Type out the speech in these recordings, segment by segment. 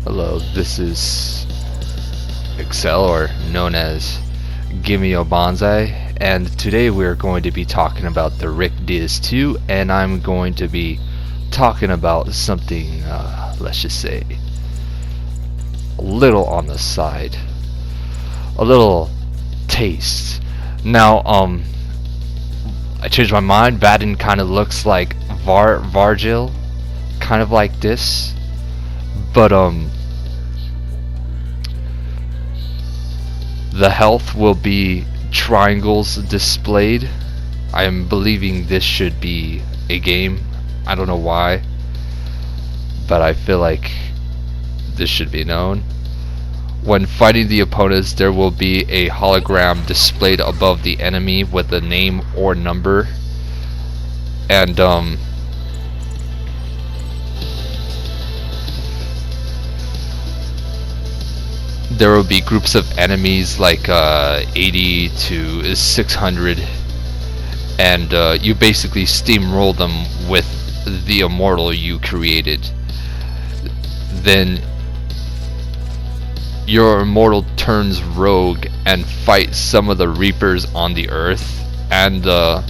Hello, this is Excel, or known as GBO Bonsai, and today we're going to be talking about the Rick DS2, and I'm going to be talking about something, let's just say, a little on the side, a little taste. Now, I changed my mind. Vadin kind of looks like Vargil, kind of like this, but the health will be triangles displayed. I am believing this should be a game. I don't know why, but I feel like this should be known. When fighting the opponents, there will be a hologram displayed above the enemy with a name or number, and there will be groups of enemies like 80 to 600, and you basically steamroll them with the immortal you created. Then your immortal turns rogue and fights some of the reapers on the earth and the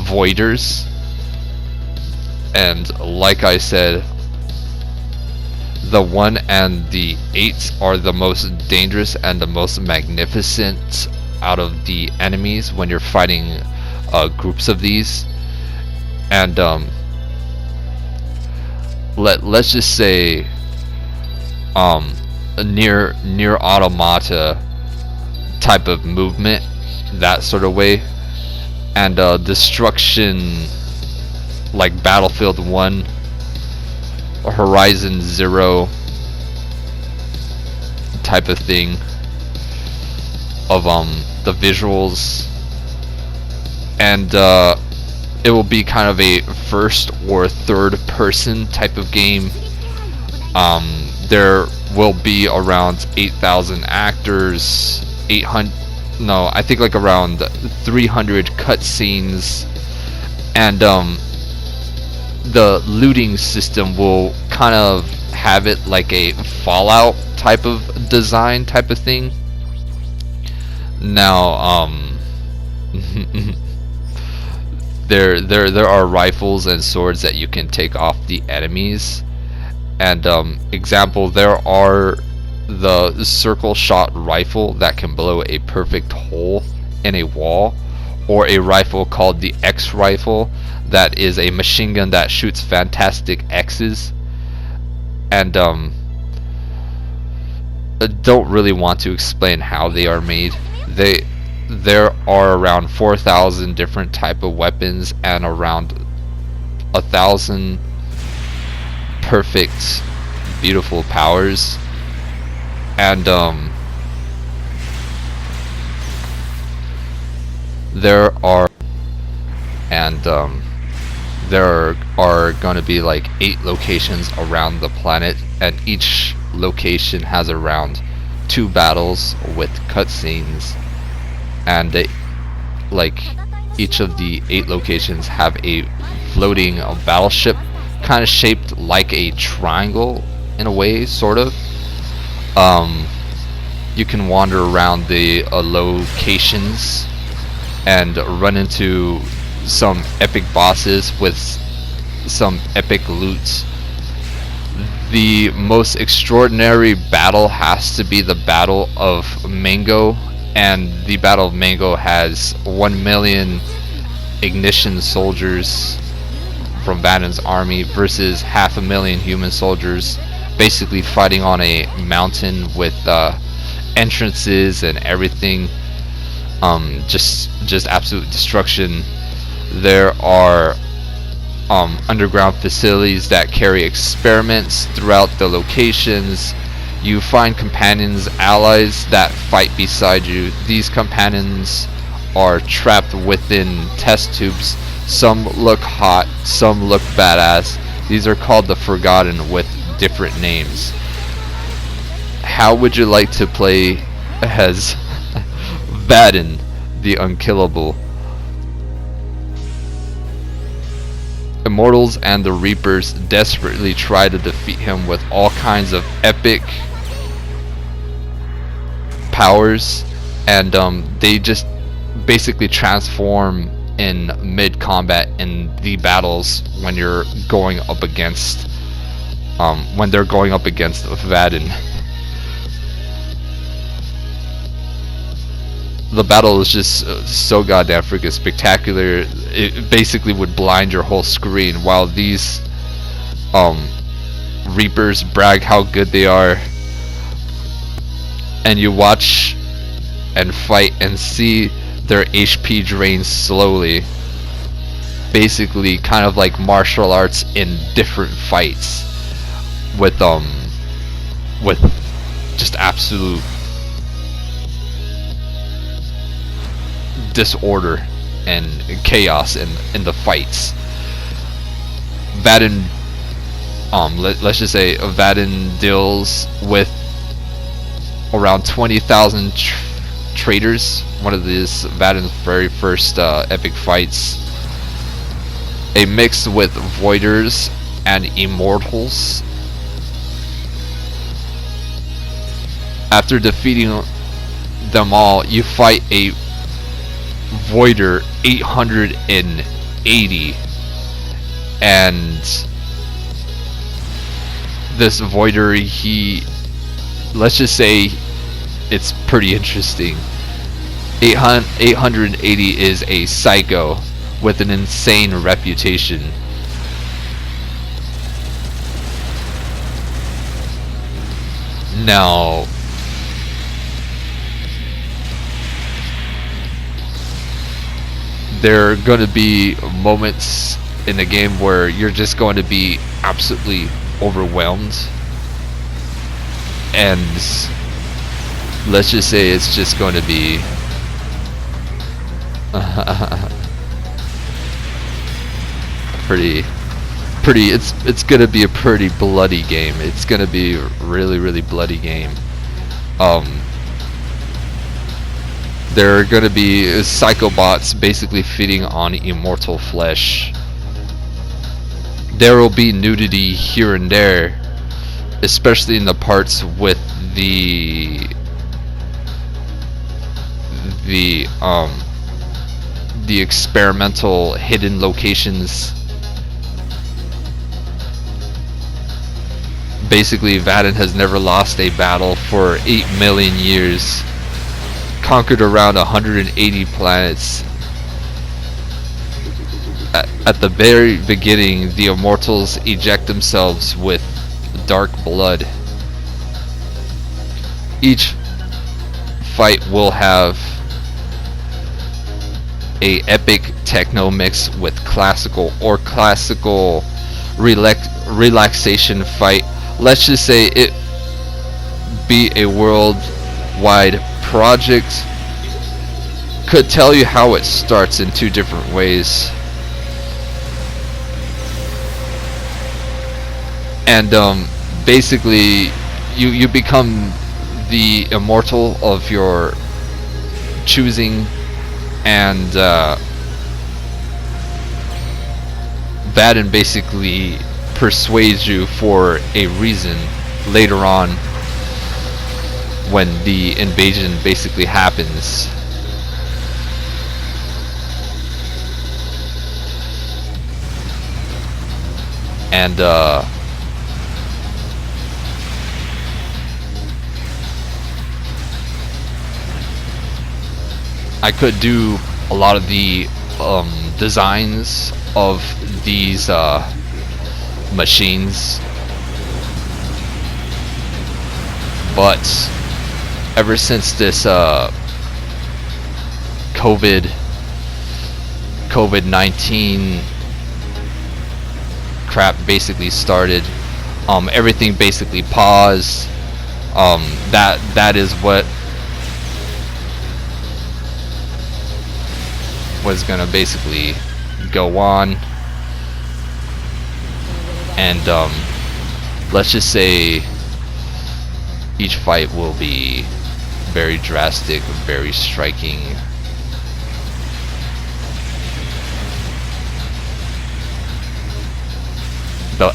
voiders. And like I said, the 1 and the 8s are the most dangerous and the most magnificent out of the enemies when you're fighting groups of these. And let's just say a near automata type of movement, that sort of way, and destruction like Battlefield 1, Horizon Zero type of thing of the visuals. And it will be kind of a first or third person type of game. There will be around 8,000 actors, 800, no, I think like around 300 cutscenes, and the looting system will kind of have it like a Fallout type of design type of thing. Now, there are rifles and swords that you can take off the enemies. And example, there are the circle shot rifle that can blow a perfect hole in a wall, or a rifle called the X rifle that is a machine gun that shoots fantastic X's. And I don't really want to explain how they are made. There are around 4,000 different type of weapons and around 1,000 perfect, beautiful powers. And there are going to be like 8 locations around the planet, and each location has around 2 battles with cutscenes, and like each of the 8 locations have a floating battleship kind of shaped like a triangle in a way, sort of. You can wander around the locations and run into some epic bosses with some epic loot. The most extraordinary battle has to be the Battle of Mango, and the Battle of Mango has 1 million ignition soldiers from Vadin's army versus 500,000 human soldiers, basically fighting on a mountain with entrances and everything. Just absolute destruction. There are underground facilities that carry experiments throughout the locations. You find companions, allies that fight beside you. These companions are trapped within test tubes. Some look hot, some look badass. These are called the Forgotten with different names. How would you like to play as Vadin, the Unkillable? Immortals and the Reapers desperately try to defeat him with all kinds of epic powers, and they just basically transform in mid-combat in the battles when you're going up against when they're going up against Vaden. The battle is just so goddamn freaking spectacular. It basically would blind your whole screen, while these Reapers brag how good they are, and you watch and fight and see their HP drain slowly. Basically kind of like martial arts in different fights with just absolute disorder and chaos in the fights. Vaden, let's just say Vaden deals with around 20,000 traders. One of these Vaden's very first epic fights. A mix with Voiders and Immortals. After defeating them all, you fight a Voider 880, and this Voider, let's just say it's pretty interesting. 880 is a psycho with an insane reputation. Now, there are going to be moments in the game where you're just going to be absolutely overwhelmed, and let's just say it's just going to be pretty it's gonna be a pretty bloody game. It's gonna be a really bloody game. There are gonna be psychobots basically feeding on immortal flesh. There will be nudity here and there, especially in the parts with the experimental hidden locations. Basically, Vaden has never lost a battle for 8 million years, conquered around 180 planets. At the very beginning, the Immortals eject themselves with dark blood. Each fight will have a epic techno mix with classical or classical relaxation fight. Let's just say it be a worldwide project. Could tell you how it starts in two different ways. And basically you become the immortal of your choosing, and Vaden basically persuades you for a reason later on when the invasion basically happens. And I could do a lot of the designs of these machines, but ever since this COVID-19 crap basically started, everything basically paused. That is what was gonna basically go on, and let's just say each fight will be very drastic, very striking.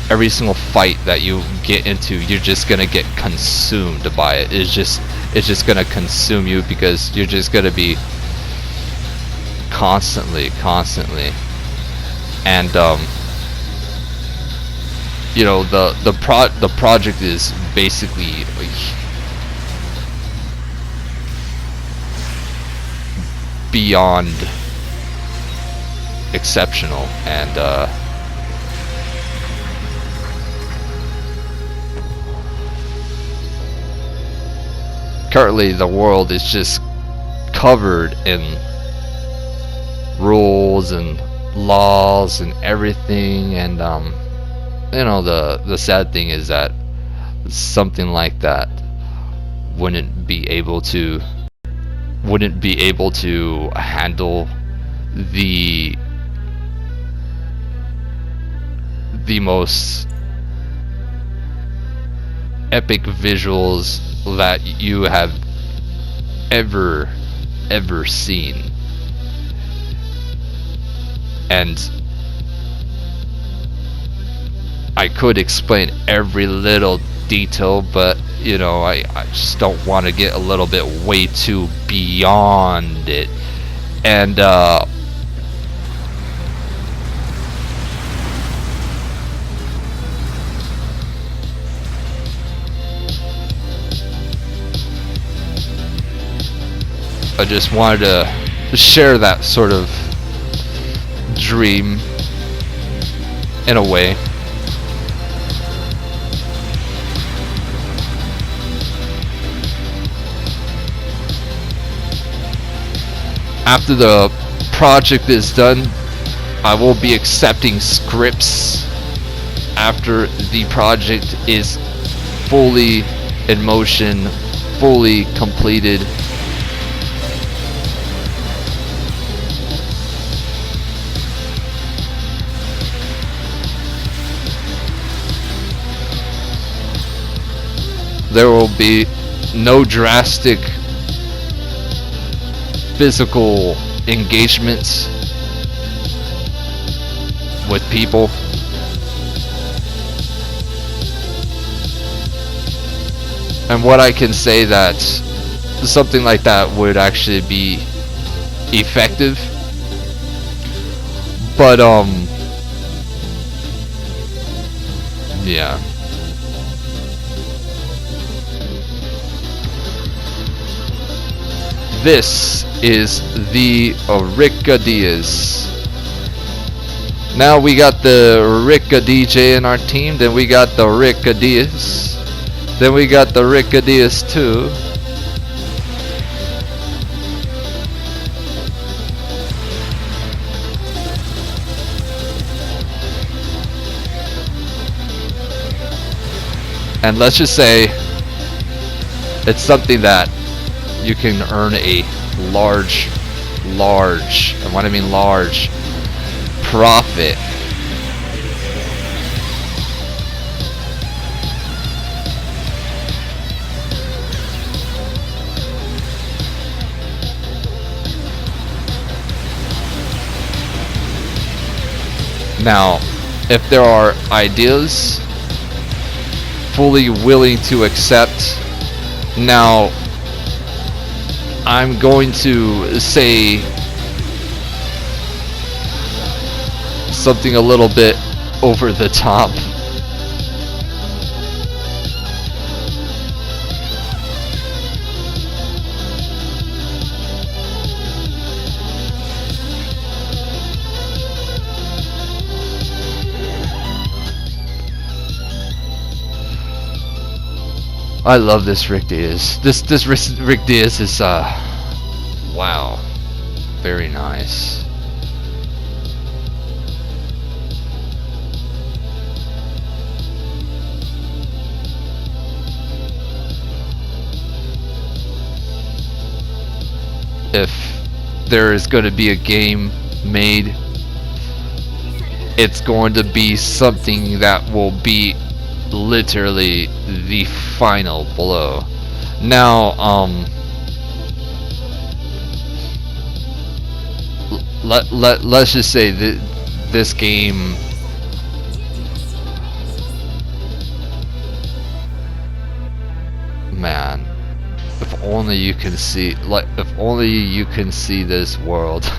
every single fight that you get into, you're just gonna get consumed by it. It's just gonna consume you, because you're just gonna be constantly, and you know, the project is basically beyond exceptional, and currently the world is just covered in rules and laws and everything, and you know, the sad thing is that something like that wouldn't be able to handle the most epic visuals that you have ever seen. And I could explain every little detail, but you know, I just don't want to get a little bit way too beyond it. And I just wanted to share that sort of dream in a way. After the project is done, I will be accepting scripts after the project is fully in motion, fully completed. There will be no drastic physical engagements with people. And what I can say that something like that would actually be effective, but yeah. This is the Ricadillas. Now we got the Ricka DJ in our team, then we got the Ricadillas, then we got the Ricadillas 2. And let's just say it's something that you can earn a large, and what I mean large, profit. Now, if there are ideas fully willing to accept, now I'm going to say something a little bit over the top. I love this Rick Diaz. This Rick Diaz is wow, very nice. If there is going to be a game made, it's going to be something that will be literally the final blow. Now, let's just say that this game only you can see, like, if only you can see this world.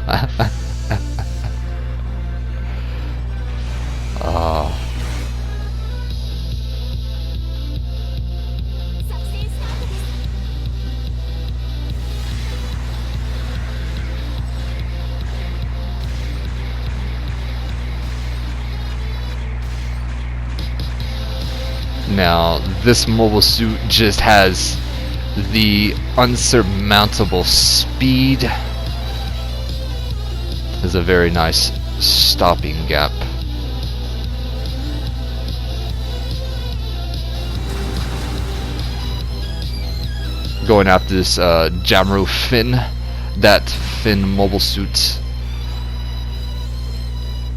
uh, Now, this mobile suit just has the unsurmountable speed. There's a very nice stopping gap. Going after this Jamro Finn, that Finn mobile suit.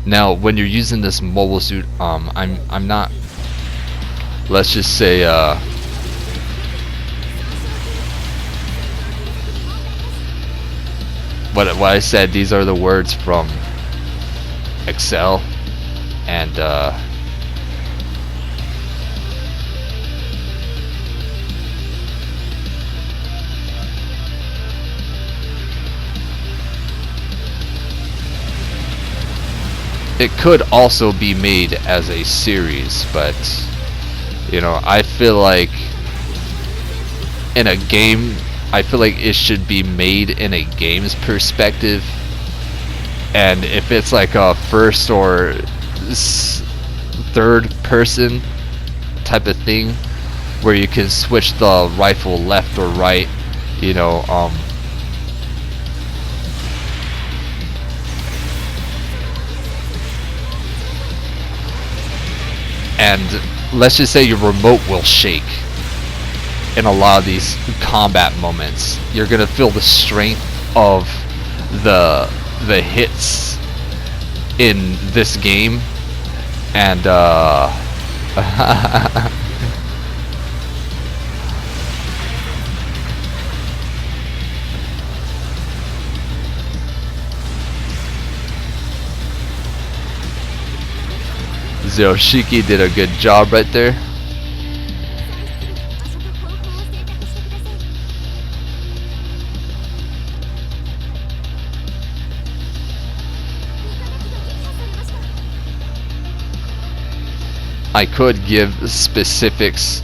Now, when you're using this mobile suit, I'm not. Let's just say, what I said. These are the words from Excel, and it could also be made as a series, but you know, I feel like in a game, I feel like it should be made in a game's perspective. And if it's like a first or third person type of thing, where you can switch the rifle left or right, you know, and let's just say your remote will shake in a lot of these combat moments. You're gonna feel the strength of the hits in this game, and Zeroshiki did a good job right there. I could give specifics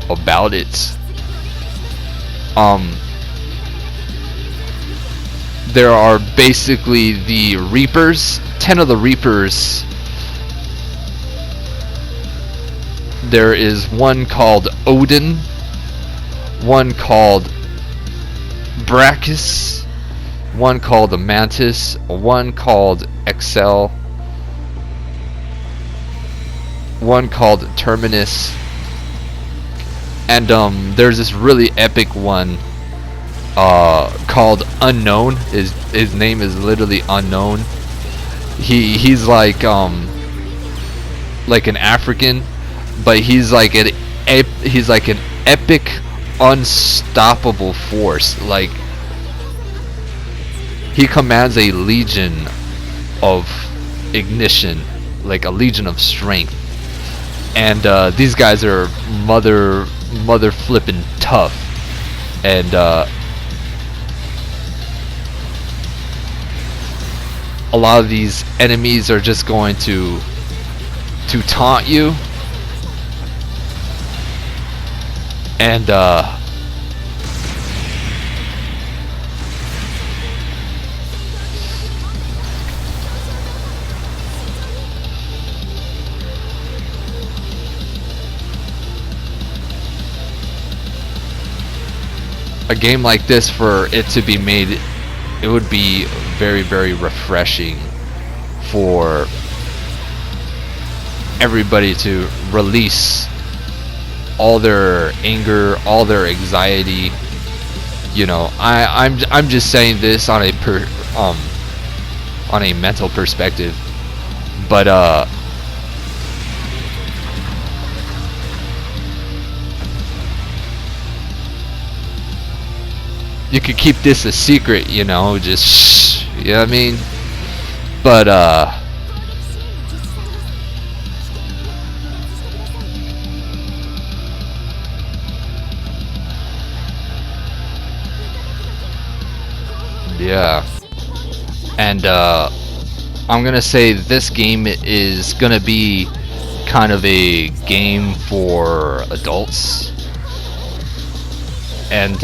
about it. There are basically the Reapers, 10 of the Reapers. There is one called Odin, one called Brachus, one called the Mantis, one called Excel, one called Terminus, and there's this really epic one called Unknown. His name is literally Unknown. He's like an African, but he's like an epic, unstoppable force. Like, he commands a legion of ignition, like a legion of strength. And these guys are mother flippin' tough, and a lot of these enemies are just going to taunt you, and a game like this, for it to be made, it would be very, very refreshing for everybody to release all their anger, all their anxiety. You know, I'm just saying this on a mental perspective, but you could keep this a secret, you know, just shh, you know what I mean? But Yeah. And I'm gonna say this game is gonna be kind of a game for adults. And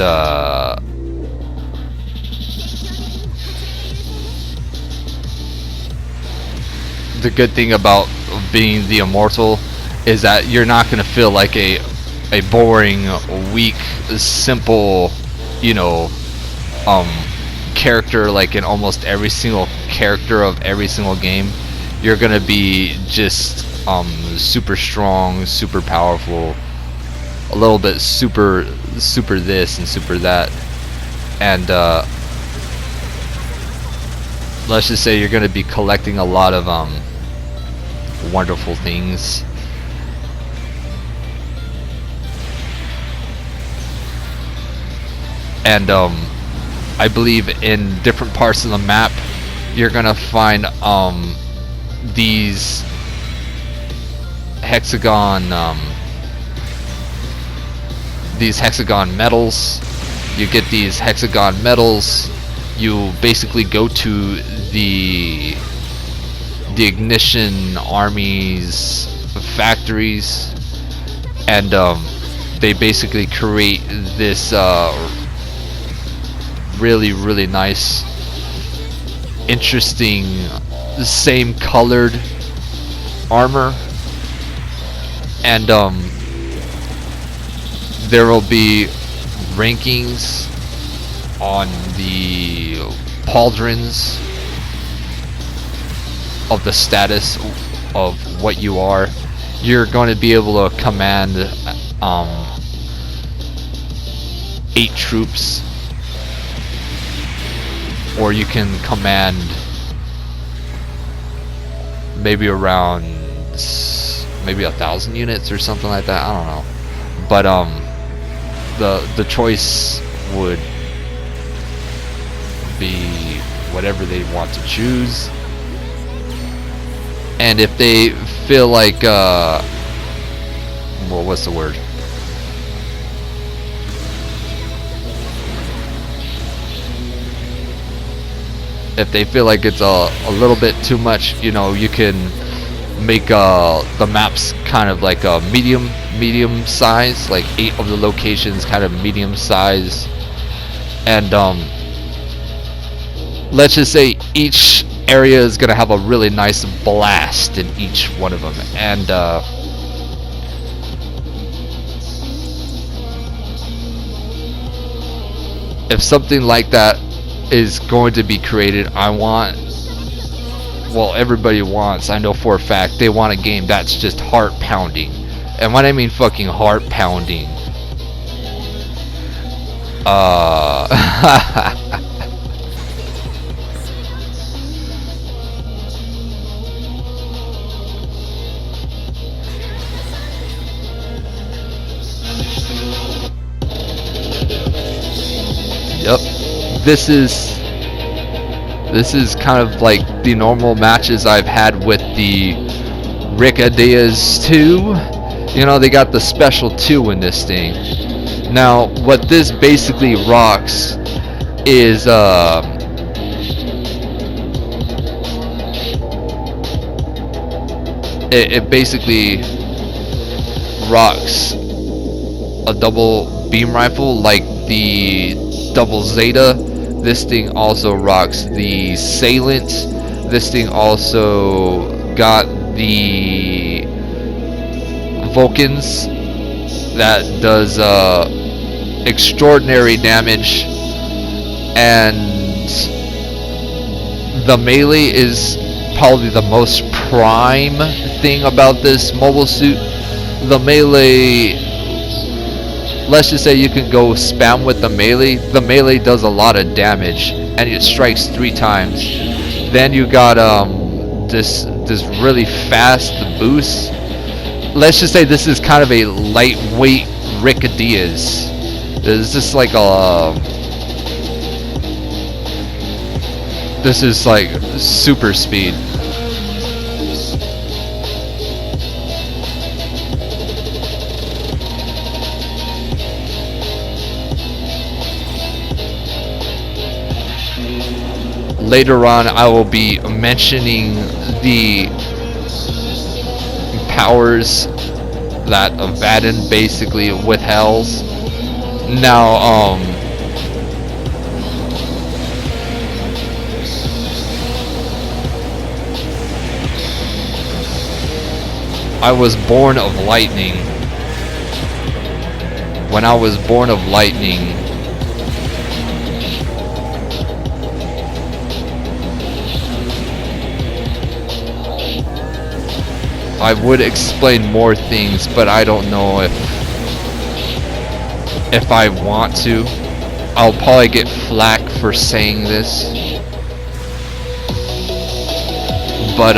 the good thing about being the immortal is that you're not gonna feel like a boring, weak, simple, you know, um, character like in almost every single character of every single game. You're gonna be just super strong, super powerful, a little bit super this and super that, and let's just say you're gonna be collecting a lot of wonderful things. And I believe in different parts of the map you're gonna find these hexagon medals. You get these hexagon medals. You basically go to the ignition armies factories, and they basically create this really nice, interesting, same colored armor. And there will be rankings on the pauldrons of the status of what you are. You're going to be able to command 8 troops, or you can command maybe around 1,000 units or something like that. I don't know, but the choice would be whatever they want to choose. And if they feel like well, what's the word? If they feel like it's a little bit too much, you know, you can make the maps kind of like a medium size, like 8 of the locations kind of medium size. And let's just say each area is gonna have a really nice blast in each one of them. And if something like that is going to be created, I want, well, everybody wants, I know for a fact, they want a game that's just heart pounding. And when I mean fucking heart pounding, yep. This is kind of like the normal matches I've had with the GBO2. You know, they got the special 2 in this thing. Now, what this basically rocks is it basically rocks a double beam rifle like the double Zeta. This thing also rocks the Salient. This thing also got the Vulcans that does extraordinary damage. And the melee is probably the most prime thing about this mobile suit. The melee, let's just say you can go spam with the melee. The melee does a lot of damage and it strikes 3 times. Then you got this really fast boost. Let's just say this is kind of a lightweight Rick Diaz. This is like this is like super speed. Later on, I will be mentioning the powers that Vadin basically withholds. Now, I was born of lightning. When I was born of lightning, I would explain more things, but I don't know if I want to. I'll probably get flack for saying this. But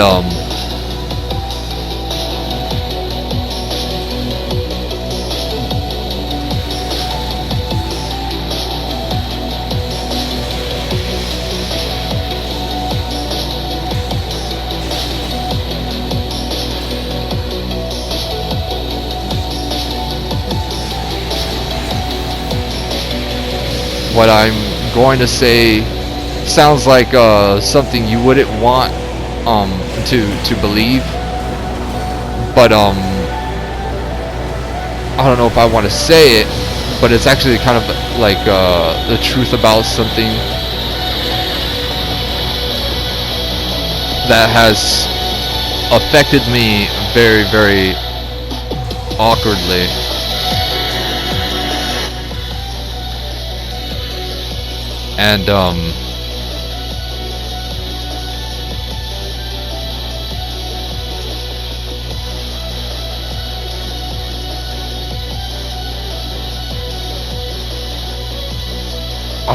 what I'm going to say sounds like something you wouldn't want to believe, but I don't know if I want to say it, but it's actually kind of like the truth about something that has affected me very, very awkwardly. And I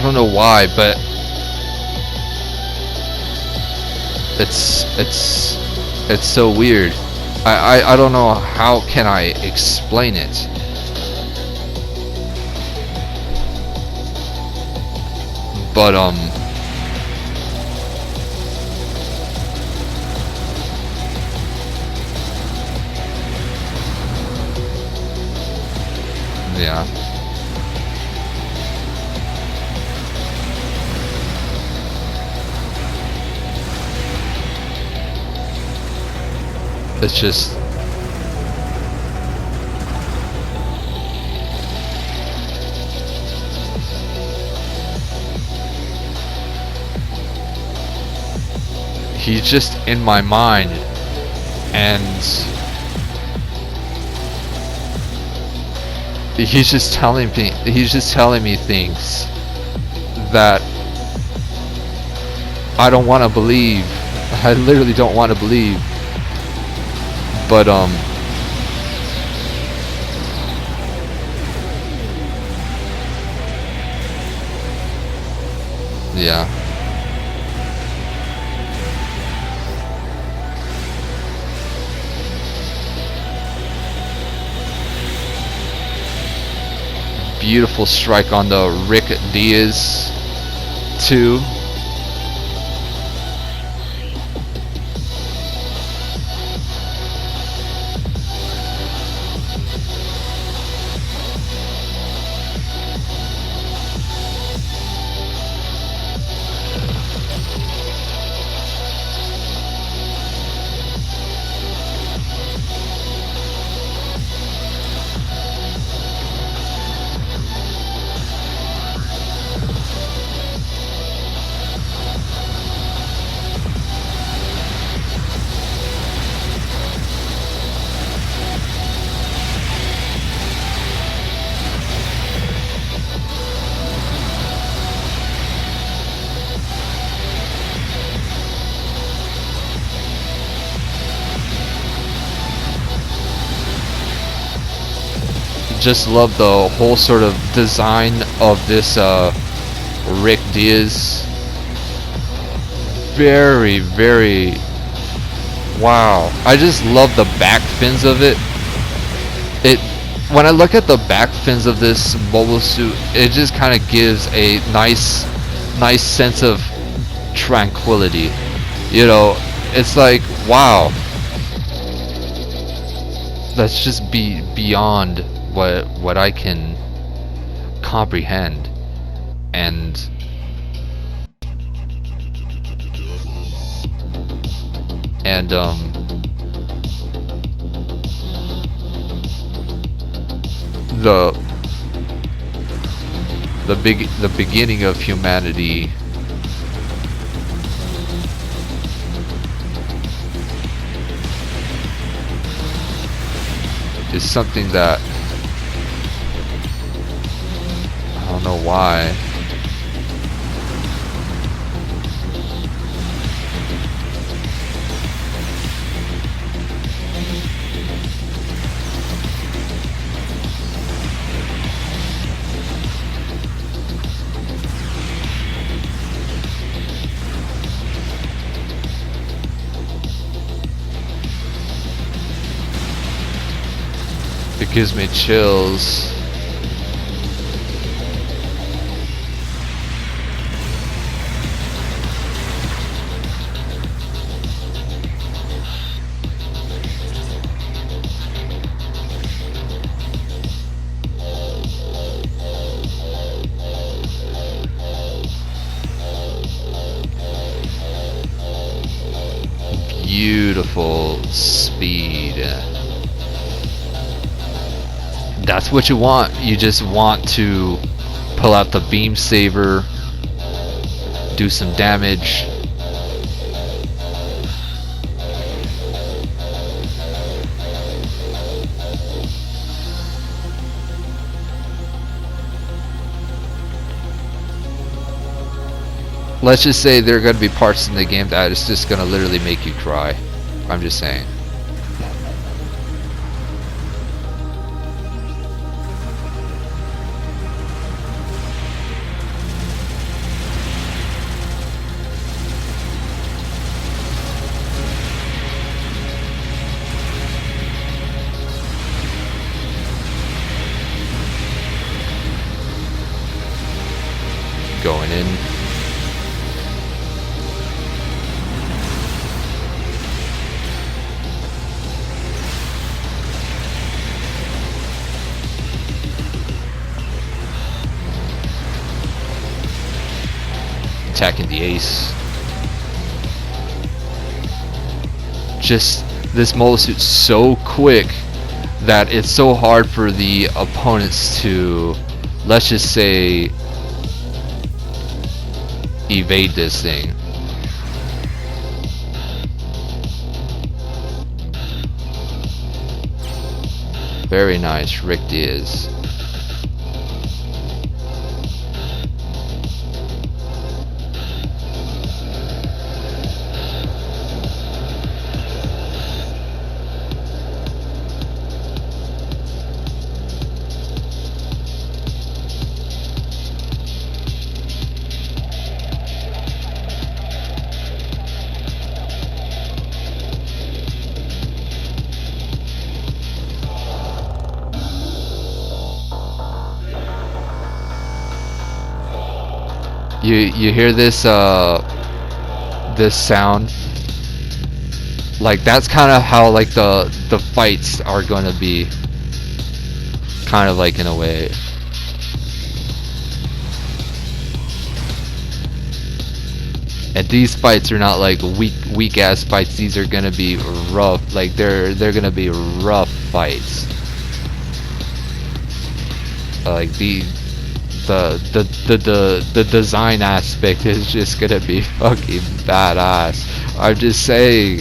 don't know why, but it's so weird. I don't know how can I explain it. But yeah. It's just he's just in my mind, and he's just telling me things that I don't want to believe. I literally don't want to believe. But yeah. Beautiful strike on the Rick Diaz 2. Just love the whole sort of design of this Rick Diaz. Very, very wow. I just love the back fins of it. When I look at the back fins of this mobile suit, it just kind of gives a nice sense of tranquility. You know, it's like, wow. That's just beyond what I can comprehend. And And the the beginning of humanity is something that I don't know why. It gives me chills. Beautiful speed. That's what you want. You just want to pull out the beam saber, do some damage. Let's just say there are going to be parts in the game that is just going to literally make you cry. I'm just saying. Going in. Attacking the ace. Just this mole suit's so quick that it's so hard for the opponents to, let's just say, evade this thing. Very nice, Rick Diaz. You hear this this sound? Like that's kind of how like the fights are gonna be, kind of like in a way. And these fights are not like weak ass fights. These are gonna be rough. Like they're gonna be rough fights. Like the design aspect is just gonna be fucking badass. I'm just saying.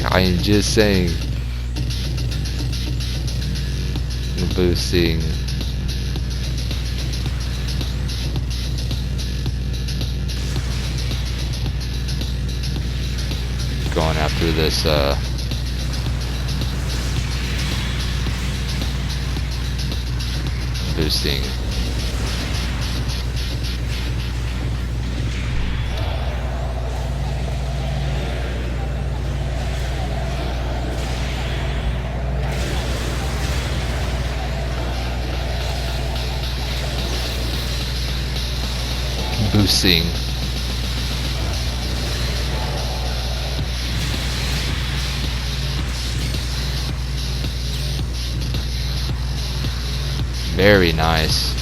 Boosting. Going after this boosting. Boosting. Very nice.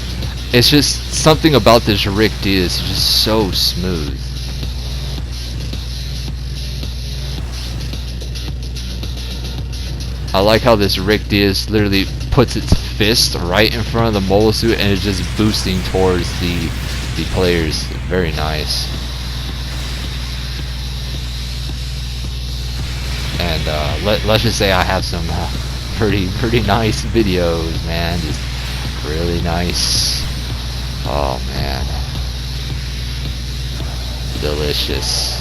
It's just something about this Rick D is just so smooth. I like how this Rick Diaz literally puts its fist right in front of the mobile suit and is just boosting towards the players. Very nice. And let's just say I have some pretty nice videos, man. Just really nice. Oh man, delicious.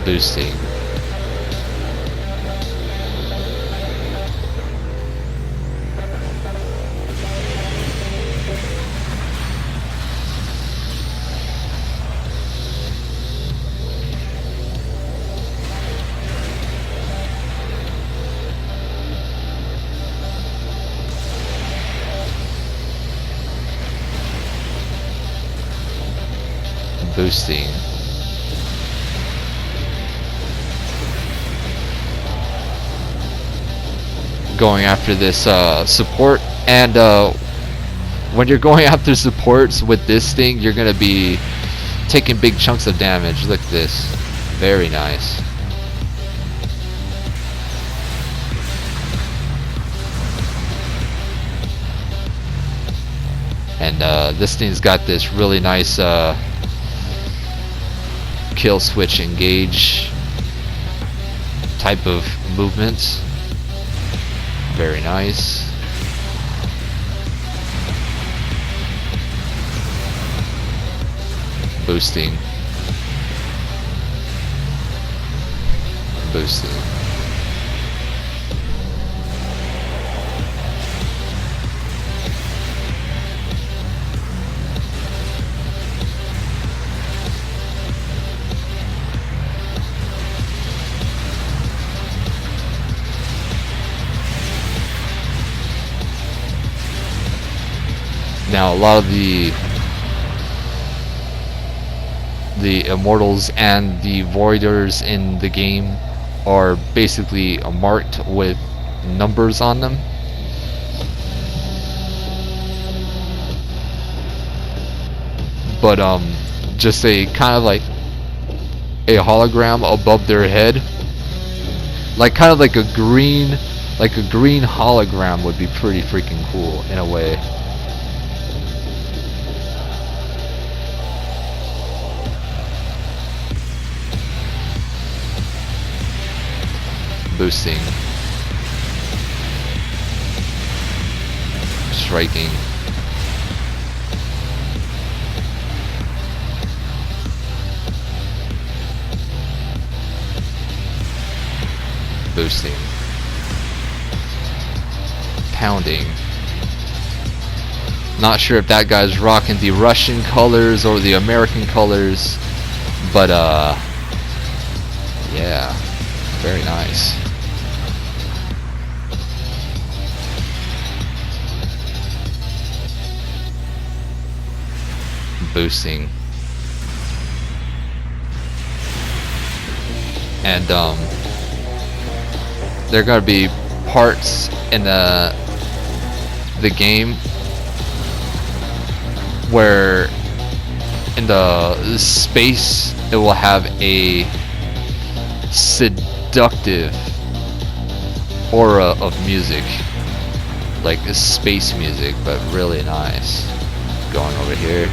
Boosting. Boosting. Going after this support, and when you're going after supports with this thing, you're gonna be taking big chunks of damage. Look at this. Very nice. And this thing's got this really nice kill switch engage type of movements. Very nice. Boosting. Boosting. Now a lot of the immortals and the voiders in the game are basically marked with numbers on them. But just a kind of like a hologram above their head, like kind of like a green hologram would be pretty freaking cool in a way. Boosting. Striking. Boosting. Pounding. Not sure if that guy's rocking the Russian colors or the American colors, but yeah, very nice. Boosting. And there are gonna be parts in the game where in the space it will have a seductive aura of music, like space music, but really nice. Going over here.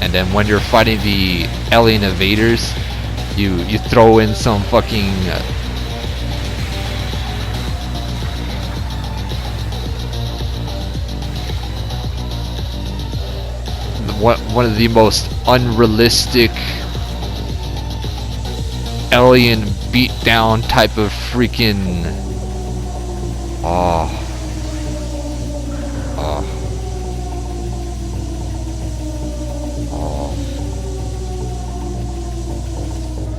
And then when you're fighting the alien invaders, you throw in some fucking one of the most unrealistic alien beatdown type of freaking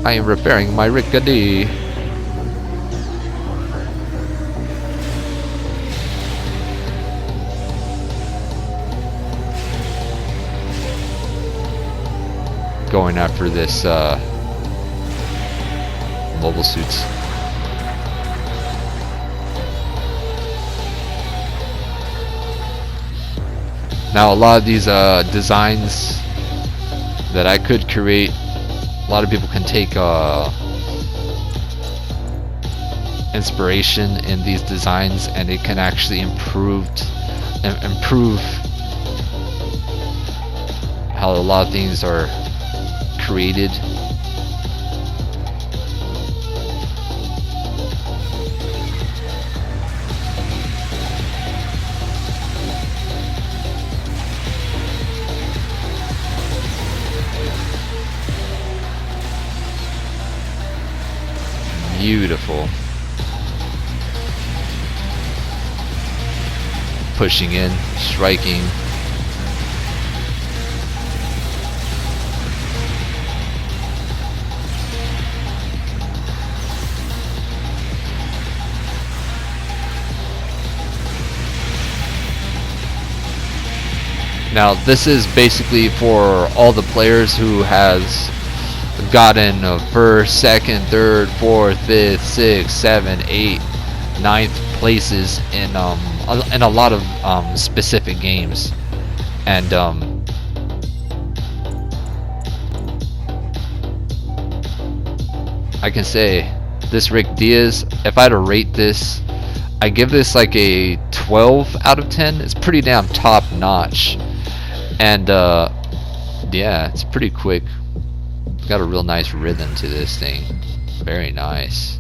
I am repairing my Rickety. going after this mobile suits. Now a lot of these designs that I could create, a lot of people can take inspiration in these designs, and it can actually improve how a lot of things are created. Beautiful. Pushing in, striking. Now this is basically for all the players who has gotten first, second, third, fourth, fifth, sixth, seventh, eighth, ninth places in a lot of specific games, and I can say this Rick Diaz, if I had to rate this, I give this like a 12 out of 10. It's pretty damn top notch, and yeah, it's pretty quick. Got a real nice rhythm to this thing. Very nice.